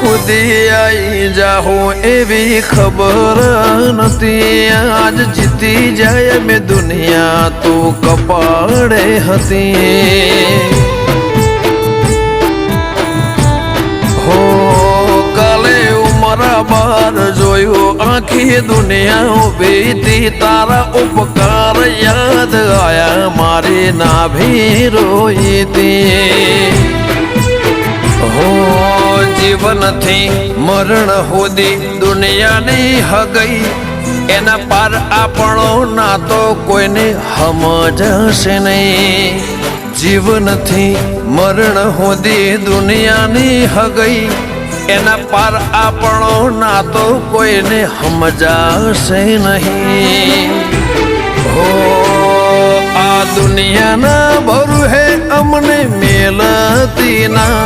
સુધી આવી જાઉં એવી ખબર નથી। આજ જીતી જાય મેં દુનિયા તું કપાળે હતી। હો કાલે ઉમરા બાર જોયું આખી દુનિયા ઉભી હતી। તારા ઉપકાર યાદ આયા મારી નાભી રોઈ હતી। હો જીવન થી મરણ સુધી દુનિયાની હગઈ એના પાર આપણો નાતો કોઈને સમજશે નહીં। જીવન થી મરણ સુધી દુનિયાની હગઈ એના પાર આપણો નાતો કોઈને સમજાશે નહીં। હો આ દુનિયાના ભરું હે અમને મેલતી ના